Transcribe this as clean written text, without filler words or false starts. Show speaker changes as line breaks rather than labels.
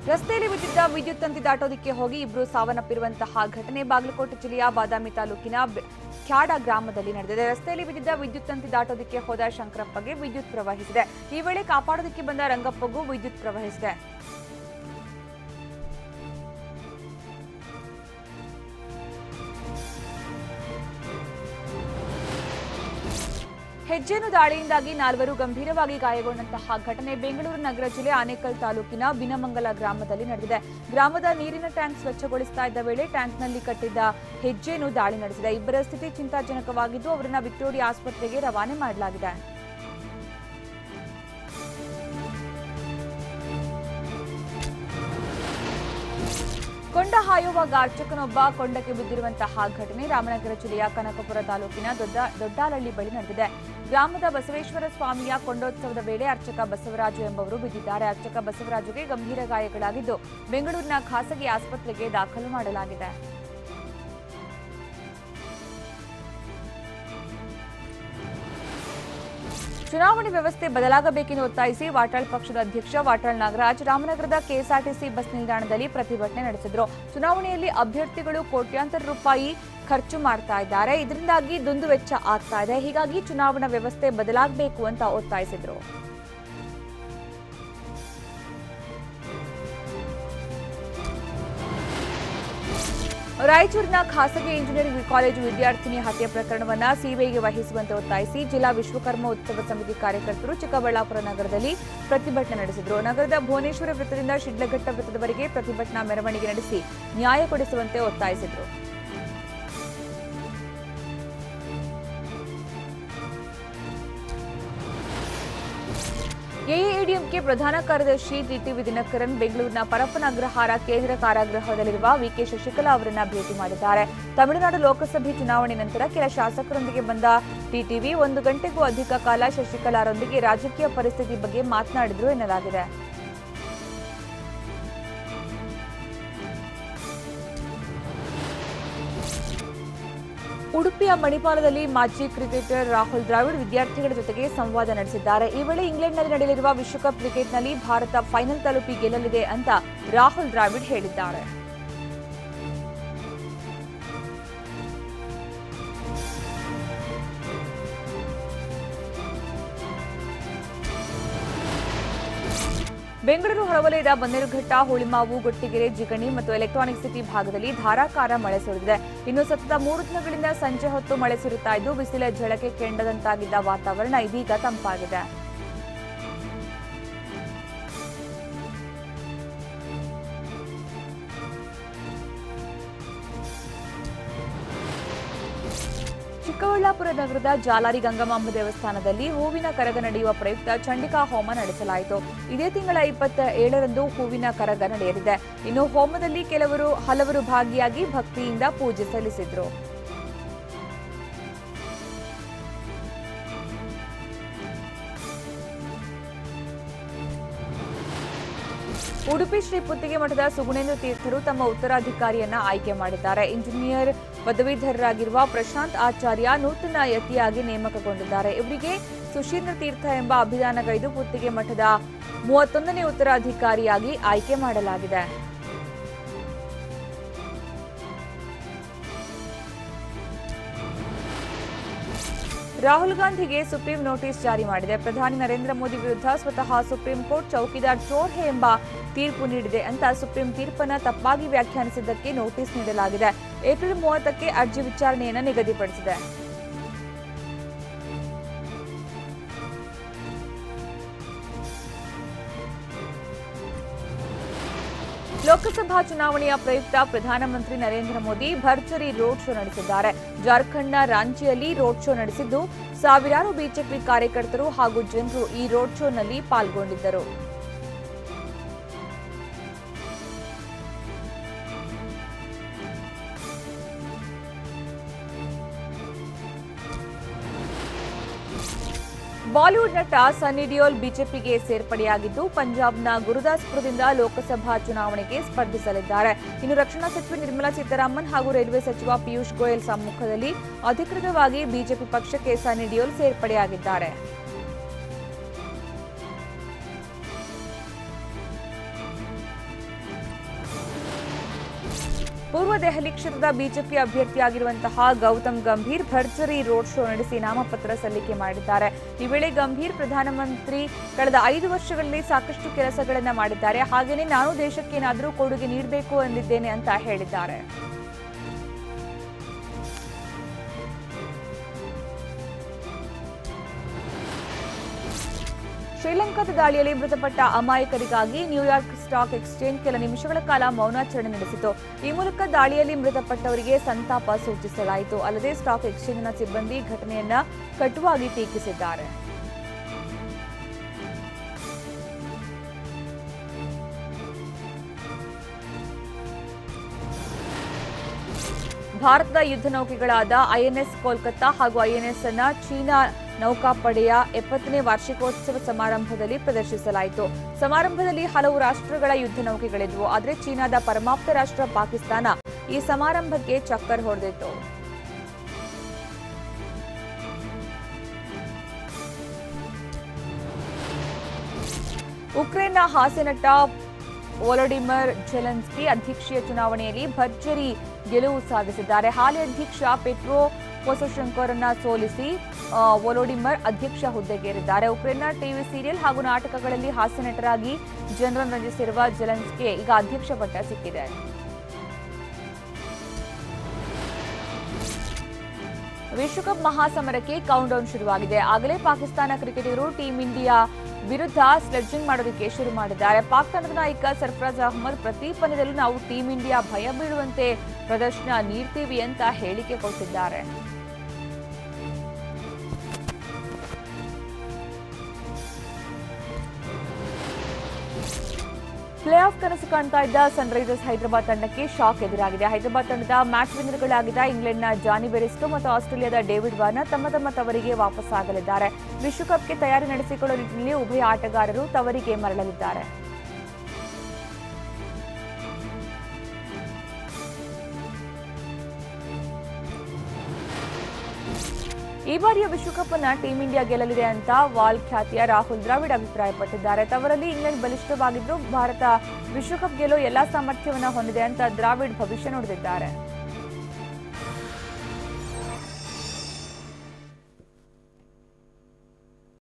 ರಸ್ತೆಯಲ್ಲಿ ಬಿದ್ದಿದ್ದ ವಿದ್ಯುತ್ ತಂತಿ ದಾಟೋದಕ್ಕೆ ಹೋಗಿ ಇಬ್ಬರು ಸಾವನ್ನಪ್ಪಿರುವಂತಹ ಘಟನೆ ಬಾಗಲಕೋಟೆ ಜಿಲ್ಲೆಯ ಬಾದಾಮಿ ತಾಲೂಕಿನ ಕ್ಯಾಡ ಗ್ರಾಮದಲ್ಲಿ ನಡೆದಿದೆ. ರಸ್ತೆಯಲ್ಲಿ ಬಿದ್ದಿದ್ದ ವಿದ್ಯುತ್ ತಂತಿ ದಾಟೋದಕ್ಕೆ ಹೋದ ಶಂಕರಪ್ಪಗೆ ವಿದ್ಯುತ್ ಪ್ರವಹಿಸಿದೆ. ಈ ವೇಳೆ ಕಾಪಾಡೋದಕ್ಕೆ ಬಂದ ರಂಗಪ್ಪಗೂ ವಿದ್ಯುತ್ ಪ್ರವಹಿಸಿದೆ. ಹೆಜ್ಜೆನು ದಾಳಿಯಿಂದಾಗಿ 4 ಗಂಭೀರವಾಗಿ ಗಾಯಗೊಂಡಂತಹ ಘಟನೆ ಬೆಂಗಳೂರು ನಗರ ಜಿಲ್ಲೆ ಆನೇಕಲ್ ತಾಲೂಕಿನ ಬಿನಮಂಗಲ ಗ್ರಾಮದಲ್ಲಿ ನಡೆದಿದೆ. ಗ್ರಾಮದ ನೀರಿನ ಟ್ಯಾಂಕ್ ಸ್ವಚ್ಛಗೊಳಿಸ್ತಾ ಇದ್ದ ವೇಳೆ ಟ್ಯಾಂಕ್ನಲ್ಲಿ ಕಟ್ಟಿದ್ದ ಹೆಜ್ಜೆನು ದಾಳಿ ನಡೆಸಿದೆ. ಇಬ್ಬರ ಸ್ಥಿತಿ ಚಿಂತಾಜನಕವಾಗಿದ್ದು ಅವರನ್ನು ವಿಕ್ಟೋರಿಯಾ ಆಸ್ಪತ್ರೆಗೆ ರವಾನೆ ಮಾಡಲಾಗಿದೆ. ಕೊಂಡ ಹಾಯುವಾಗ ಅರ್ಚಕನೊಬ್ಬ ಕೊಂಡಕ್ಕೆ ಬಿದ್ದಿರುವಂತಹ ಘಟನೆ ರಾಮನಗರ ಜಿಲ್ಲೆಯ ಕನಕಪುರ ತಾಲೂಕಿನ ದೊಡ್ಡಾಲಹಳ್ಳಿ ಬಳಿ ನಡೆದಿದೆ. ಗ್ರಾಮದ ಬಸವೇಶ್ವರ ಸ್ವಾಮಿಯ ಕೊಂಡೋತ್ಸವದ ವೇಳೆ ಅರ್ಚಕ ಬಸವರಾಜು ಎಂಬುವರು ಬಿದ್ದಿದ್ದಾರೆ. ಅರ್ಚಕ ಬಸವರಾಜುಗೆ ಗಂಭೀರ ಗಾಯಗಳಾಗಿದ್ದು ಬೆಂಗಳೂರಿನ ಖಾಸಗಿ ಆಸ್ಪತ್ರೆಗೆ ದಾಖಲು ಮಾಡಲಾಗಿದೆ. ಚುನಾವಣೆ ವ್ಯವಸ್ಥೆ ಬದಲಾಗಬೇಕೆಂದು ಒತ್ತಾಯಿಸಿ ವಾಟಾಳ್ ಪಕ್ಷದ ಅಧ್ಯಕ್ಷ ವಾಟಾಳ್ ನಾಗರಾಜ್ ರಾಮನಗರದ ಕೆಎಸ್ಆರ್ಟಿಸಿ ಬಸ್ ನಿಲ್ದಾಣದಲ್ಲಿ ಪ್ರತಿಭಟನೆ ನಡೆಸಿದರು. ಚುನಾವಣೆಯಲ್ಲಿ ಅಭ್ಯರ್ಥಿಗಳು ಕೋಟ್ಯಾಂತರ ರೂಪಾಯಿ ಖರ್ಚು ಮಾಡ್ತಾ ಇದ್ದಾರೆ. ಇದರಿಂದಾಗಿ ದುಂದುವೆಚ್ಚ ಆಗ್ತಾ ಇದೆ. ಹೀಗಾಗಿ ಚುನಾವಣಾ ವ್ಯವಸ್ಥೆ ಬದಲಾಗಬೇಕು ಅಂತ ಒತ್ತಾಯಿಸಿದರು. ರಾಯಚೂರಿನ ಖಾಸಗಿ ಇಂಜಿನಿಯರಿಂಗ್ ಕಾಲೇಜು ವಿದ್ಯಾರ್ಥಿನಿ ಹತ್ಯೆ ಪ್ರಕರಣವನ್ನು ಸಿಬಿಐಗೆ ವಹಿಸುವಂತೆ ಒತ್ತಾಯಿಸಿ ಜಿಲ್ಲಾ ವಿಶ್ವಕರ್ಮ ಉತ್ಸವ ಸಮಿತಿ ಕಾರ್ಯಕರ್ತರು ಚಿಕ್ಕಬಳ್ಳಾಪುರ ನಗರದಲ್ಲಿ ಪ್ರತಿಭಟನೆ ನಡೆಸಿದರು. ನಗರದ ಭುವನೇಶ್ವರ ವೃತ್ತದಿಂದ ಶಿಡ್ಲಘಟ್ಟ ವೃತ್ತದವರೆಗೆ ಪ್ರತಿಭಟನಾ ಮೆರವಣಿಗೆ ನಡೆಸಿ ನ್ಯಾಯ ಕೊಡಿಸುವಂತೆ ಒತ್ತಾಯಿಸಿದರು. ಎಐಎಡಿಎಂಕೆ ಪ್ರಧಾನ ಕಾರ್ಯದರ್ಶಿ ಟಿಟಿವಿ ದಿನಕರನ್ ಬೆಂಗಳೂರಿನ ಪರಪ್ಪನ ಅಗ್ರಹಾರ ಕೇಂದ್ರ ಕಾರಾಗೃಹದಲ್ಲಿರುವ ವಿಕೆ ಶಶಿಕಲಾ ಅವರನ್ನ ಭೇಟಿ ಮಾಡಿದ್ದಾರೆ. ತಮಿಳುನಾಡು ಲೋಕಸಭೆ ಚುನಾವಣೆ ನಂತರ ಕೆಲ ಶಾಸಕರೊಂದಿಗೆ ಬಂದ ಟಿಟಿವಿ 1 ಗಂಟೆಗೂ ಅಧಿಕ ಕಾಲ ಶಶಿಕಲಾರೊಂದಿಗೆ ರಾಜಕೀಯ ಪರಿಸ್ಥಿತಿ ಬಗ್ಗೆ ಮಾತನಾಡಿದ್ರು ಎನ್ನಲಾಗಿದೆ. ಉಡುಪಿಯ ಮಣಿಪಾಲದಲ್ಲಿ ಮಾಜಿ ಕ್ರಿಕೆಟರ್ ರಾಹುಲ್ ದ್ರಾವಿಡ್ ವಿದ್ಯಾರ್ಥಿಗಳ ಜೊತೆಗೆ ಸಂವಾದ ನಡೆಸಿದ್ದಾರೆ. ಈ ವೇಳೆ ಇಂಗ್ಲೆಂಡ್ನಲ್ಲಿ ನಡೆಯಲಿರುವ ವಿಶ್ವಕಪ್ ಕ್ರಿಕೆಟ್ನಲ್ಲಿ ಭಾರತ ಫೈನಲ್ ತಲುಪಿ ಗೆಲ್ಲಲಿದೆ ಅಂತ ರಾಹುಲ್ ದ್ರಾವಿಡ್ ಹೇಳಿದ್ದಾರೆ. ಬೆಂಗಳೂರು ಹೊರವಲಯದ ಬನ್ನೇರುಘಟ್ಟ, ಹುಳಿಮಾವು, ಗೊಟ್ಟಿಗೆರೆ, ಜಿಗಣಿ ಮತ್ತು ಎಲೆಕ್ಟ್ರಾನಿಕ್ ಸಿಟಿ ಭಾಗದಲ್ಲಿ ಧಾರಾಕಾರ ಮಳೆ ಸುರಿದಿದೆ. ಇನ್ನು ಸತತ 3 ದಿನಗಳಿಂದ ಸಂಜೆ ಹೊತ್ತು ಮಳೆ ಸುರಿತಾ ಇದ್ದು ಬಿಸಿಲ ಝಳಕೆ ಕೆಂಡದಂತಾಗಿದ್ದ ವಾತಾವರಣ ಇದೀಗ ತಂಪಾಗಿದೆ. ಚಿಕ್ಕಬಳ್ಳಾಪುರ ನಗರದ ಜಾಲಾರಿ ಗಂಗಮಾಂಬ ದೇವಸ್ಥಾನದಲ್ಲಿ ಹೂವಿನ ಕರಗ ನಡೆಯುವ ಪ್ರಯುಕ್ತ ಚಂಡಿಕಾ ಹೋಮ ನಡೆಸಲಾಯಿತು. ಇದೇ ತಿಂಗಳ 27ರಂದು ಹೂವಿನ ಕರಗ ನಡೆಯಲಿದೆ. ಇನ್ನು ಹೋಮದಲ್ಲಿ ಹಲವರು ಭಾಗಿಯಾಗಿ ಭಕ್ತಿಯಿಂದ ಪೂಜೆ ಸಲ್ಲಿಸಿದರು. ಉಡುಪಿ ಶ್ರೀ ಪುತ್ತಿಗೆ ಮಠದ ಸುಗುಣೇಂದ್ರ ತೀರ್ಥರು ತಮ್ಮ ಉತ್ತರಾಧಿಕಾರಿಯನ್ನ ಆಯ್ಕೆ ಮಾಡಿದ್ದಾರೆ. ಇಂಜಿನಿಯರ್ ಪದವೀಧರರಾಗಿರುವ ಪ್ರಶಾಂತ್ ಆಚಾರ್ಯ ನೂತನ ಯತಿಯಾಗಿ ನೇಮಕಗೊಂಡಿದ್ದಾರೆ. ಇವರಿಗೆ ಸುಶೀಂದ್ರ ತೀರ್ಥ ಎಂಬ ಅಭಿಧಾನಗೈದು ಪುತ್ತಿಗೆ ಮಠದ 31ನೇ ಉತ್ತರಾಧಿಕಾರಿಯಾಗಿ ಆಯ್ಕೆ ಮಾಡಲಾಗಿದೆ. ರಾಹುಲ್ ಗಾಂಧಿಗೆ ಸುಪ್ರೀಂ ನೋಟಿಸ್ ಜಾರಿ ಮಾಡಿದೆ. ಪ್ರಧಾನಿ ನರೇಂದ್ರ ಮೋದಿ ವಿರುದ್ಧ ಸ್ವತಃ ಸುಪ್ರೀಂ ಕೋರ್ಟ್ ಚೌಕಿದಾರ್ ಚೋರ್ ಹೇ ಎಂಬ ತೀರ್ಪು ನೀಡಿದೆ ಅಂತ ಸುಪ್ರೀಂ ತೀರ್ಪನ್ನು ತಪ್ಪಾಗಿ ವ್ಯಾಖ್ಯಾನಿಸಿದ್ದಕ್ಕೆ ನೋಟಿಸ್ ನೀಡಲಾಗಿದೆ. ಏಪ್ರಿಲ್ 30ಕ್ಕೆ ಅರ್ಜಿ ವಿಚಾರಣೆಯನ್ನು ನಿಗದಿಪಡಿಸಿದೆ. ಲೋಕಸಭಾ ಚುನಾವಣೆಯ ಪ್ರಯುಕ್ತ ಪ್ರಧಾನಮಂತ್ರಿ ನರೇಂದ್ರ ಮೋದಿ ಭರ್ಜರಿ ರೋಡ್ ಶೋ ನಡೆಸಿದ್ದಾರೆ. ಜಾರ್ಖಂಡ್ನ ರಾಂಚಿಯಲ್ಲಿ ರೋಡ್ ಶೋ ನಡೆಸಿದ್ದು ಸಾವಿರಾರು ಬಿಜೆಪಿ ಕಾರ್ಯಕರ್ತರು ಹಾಗೂ ಜನರು ಈ ರೋಡ್ ಶೋನಲ್ಲಿ ಪಾಲ್ಗೊಂಡಿದ್ದರು. ಬಾಲಿವುಡ್ ನಟ ಸನ್ನಿ ಡಿಯೋಲ್ ಬಿಜೆಪಿಗೆ ಸೇರ್ಪಡೆಯಾಗಿದ್ದು ಪಂಜಾಬ್ನ ಗುರುದಾಸ್ಪುರದಿಂದ ಲೋಕಸಭಾ ಚುನಾವಣೆಗೆ ಸ್ಪರ್ಧಿಸಲಿದ್ದಾರೆ. ಇನ್ನು ರಕ್ಷಣಾ ಸಚಿವೆ ನಿರ್ಮಲಾ ಸೀತಾರಾಮನ್ ಹಾಗೂ ರೈಲ್ವೆ ಸಚಿವ ಪಿಯೂಷ್ ಗೋಯಲ್ ಸಮ್ಮುಖದಲ್ಲಿ ಅಧಿಕೃತವಾಗಿ ಬಿಜೆಪಿ ಪಕ್ಷಕ್ಕೆ ಸನ್ನಿ ಡಿಯೋಲ್ ಸೇರ್ಪಡೆಯಾಗಿದ್ದಾರೆ. ಪೂರ್ವ ದೆಹಲಿ ಕ್ಷೇತ್ರದ ಬಿಜೆಪಿ ಅಭ್ಯರ್ಥಿಯಾಗಿರುವಂತಹ ಗೌತಮ್ ಗಂಭೀರ್ ಭರ್ಜರಿ ರೋಡ್ ಶೋ ನಡೆಸಿ ನಾಮಪತ್ರ ಸಲ್ಲಿಕೆ ಮಾಡಿದ್ದಾರೆ. ಈ ವೇಳೆ ಗಂಭೀರ್ ಪ್ರಧಾನಮಂತ್ರಿ ಕಳೆದ 5 ವರ್ಷಗಳಲ್ಲಿ ಸಾಕಷ್ಟು ಕೆಲಸಗಳನ್ನು ಮಾಡಿದ್ದಾರೆ. ಹಾಗೆಯೇ ನಾನು ದೇಶಕ್ಕೆ ಏನಾದರೂ ಕೊಡುಗೆ ನೀಡಬೇಕು ಎಂದಿದ್ದೇನೆ ಅಂತ ಹೇಳಿದ್ದಾರೆ. ಶ್ರೀಲಂಕಾದ ದಾಳಿಯಲ್ಲಿ ಮೃತಪಟ್ಟ ಅಮಾಯಕರಿಗಾಗಿ ನ್ಯೂಯಾರ್ಕ್ ಸ್ಟಾಕ್ ಎಕ್ಸ್ಚೇಂಜ್ ಕೆಲ ನಿಮಿಷಗಳ ಕಾಲ ಮೌನಾಚರಣೆ ನಡೆಸಿತು. ಈ ಮೂಲಕ ದಾಳಿಯಲ್ಲಿ ಮೃತಪಟ್ಟವರಿಗೆ ಸಂತಾಪ ಸೂಚಿಸಲಾಯಿತು. ಅಲ್ಲದೆ ಸ್ಟಾಕ್ ಎಕ್ಸ್ಚೇಂಜ್ನ ಸಿಬ್ಬಂದಿ ಘಟನೆಯನ್ನ ಕಟುವಾಗಿ ಟೀಕಿಸಿದ್ದಾರೆ. ಭಾರತದ ಯುದ್ಧ ನೌಕೆಗಳಾದ ಐಎನ್ಎಸ್ ಕೋಲ್ಕತ್ತಾ ಹಾಗೂ ಐಎನ್ಎಸ್ ಅನ್ನ ಚೀನಾ ನೌಕಾಪಡೆಯ 70ನೇ ವಾರ್ಷಿಕೋತ್ಸವ ಸಮಾರಂಭದಲ್ಲಿ ಪ್ರದರ್ಶಿಸಲಾಯಿತು. ಸಮಾರಂಭದಲ್ಲಿ ಹಲವು ರಾಷ್ಟ್ರಗಳ ಯುದ್ಧ ನೌಕೆಗಳಿದ್ವು. ಆದರೆ ಚೀನಾದ ಪರಮಾಪ್ತ ರಾಷ್ಟ್ರ ಪಾಕಿಸ್ತಾನ ಈ ಸಮಾರಂಭಕ್ಕೆ ಚಕ್ಕರ್ ಹೊಡೆದಿತ್ತು. ಉಕ್ರೇನ್ನ ಹಾಸ್ಯನಟ ವೊಲೋಡಿಮಿರ್ ಝೆಲೆನ್ಸ್ಕಿ ಅಧ್ಯಕ್ಷೀಯ ಚುನಾವಣೆಯಲ್ಲಿ ಭರ್ಜರಿ ಗೆಲುವು ಸಾಧಿಸಿದ್ದಾರೆ. ಹಾಲಿ ಅಧ್ಯಕ್ಷ ಪೆಟ್ರೋ ಪೊರೋಶೆಂಕೋರನ್ನ ಸೋಲಿಸಿ ವೊಲೋಡಿಮಿರ್ ಅಧ್ಯಕ್ಷ ಹುದ್ದೆಗೇರಿದ್ದಾರೆ. ಉಕ್ರೇನ್ನ ಟಿವಿ ಸೀರಿಯಲ್ ಹಾಗೂ ನಾಟಕಗಳಲ್ಲಿ ಹಾಸ್ಯನಟರಾಗಿ ಜನರನ್ನು ರಂಜಿಸಿರುವ ಝೆಲೆನ್ಸ್ಕಿ ಈಗ ಅಧ್ಯಕ್ಷ ಪಟ್ಟ ಸಿಕ್ಕಿದೆ. ವಿಶ್ವಕಪ್ ಮಹಾಸಮರಕ್ಕೆ ಕೌಂಟ್ಡೌನ್ ಶುರುವಾಗಿದೆ. ಆಗಲೇ ಪಾಕಿಸ್ತಾನ ಕ್ರಿಕೆಟಿಗರು ಟೀಂ ಇಂಡಿಯಾ ವಿರುದ್ಧ ಸ್ಲೆಡ್ಜಿಂಗ್ ಮಾಡೋದಕ್ಕೆ ಶುರು ಮಾಡಿದ್ದಾರೆ. ಪಾಕ್ ತಂಡದ ನಾಯಕ ಸರ್ಫರಾಜ್ ಅಹ್ಮದ್ ಪ್ರತಿ ಪಂದ್ಯದಲ್ಲೂ ನಾವು ಟೀಂ ಇಂಡಿಯಾ ಭಯ ಬೀಳುವಂತೆ ಪ್ರದರ್ಶನ ನೀಡ್ತೀವಿ ಅಂತ ಹೇಳಿಕೆ ಕೊಟ್ಟಿದ್ದಾರೆ. ಪ್ಲೇ ಆಫ್ ಕನಸು ಕಾಣ್ತಾ ಇದ್ದ ಸನ್ರೈಸರ್ಸ್ ಹೈದರಾಬಾದ್ ತಂಡಕ್ಕೆ ಶಾಕ್ ಎದುರಾಗಿದೆ. ಹೈದರಾಬಾದ್ ತಂಡದ ಮ್ಯಾಚ್ ವಿನ್ನರ್ಗಳಾಗಿದ್ದ ಇಂಗ್ಲೆಂಡ್ನ ಜಾನಿ ಬೆರಿಸ್ಟೋ ಮತ್ತು ಆಸ್ಟ್ರೇಲಿಯಾದ ಡೇವಿಡ್ ವಾರ್ನರ್ ತಮ್ಮ ತವರಿಗೆ ವಾಪಸ್ಸಾಗಲಿದ್ದಾರೆ. ವಿಶ್ವಕಪ್ಗೆ ತಯಾರಿ ನಡೆಸಿಕೊಳ್ಳುವ ನಿಟ್ಟಿನಲ್ಲಿ ಉಭಯ ಆಟಗಾರರು ತವರಿಗೆ ಮರಳಲಿದ್ದಾರೆ. ಈ ಬಾರಿಯ ವಿಶ್ವಕಪ್ ಅನ್ನ ಟೀಂ ಇಂಡಿಯಾ ಗೆಲ್ಲಲಿದೆ ಅಂತ ವಾಲ್ ಖ್ಯಾತಿಯ ರಾಹುಲ್ ದ್ರಾವಿಡ್ ಅಭಿಪ್ರಾಯಪಟ್ಟಿದ್ದಾರೆ. ತವರಲ್ಲಿ ಇಂಗ್ಲೆಂಡ್ ಬಲಿಷ್ಠವಾಗಿದ್ದು ಭಾರತ ವಿಶ್ವಕಪ್ ಗೆಲ್ಲೋ ಎಲ್ಲಾ ಸಾಮರ್ಥ್ಯವನ್ನ ಹೊಂದಿದೆ ಅಂತ ದ್ರಾವಿಡ್ ಭವಿಷ್ಯ ನುಡಿದಿದ್ದಾರೆ.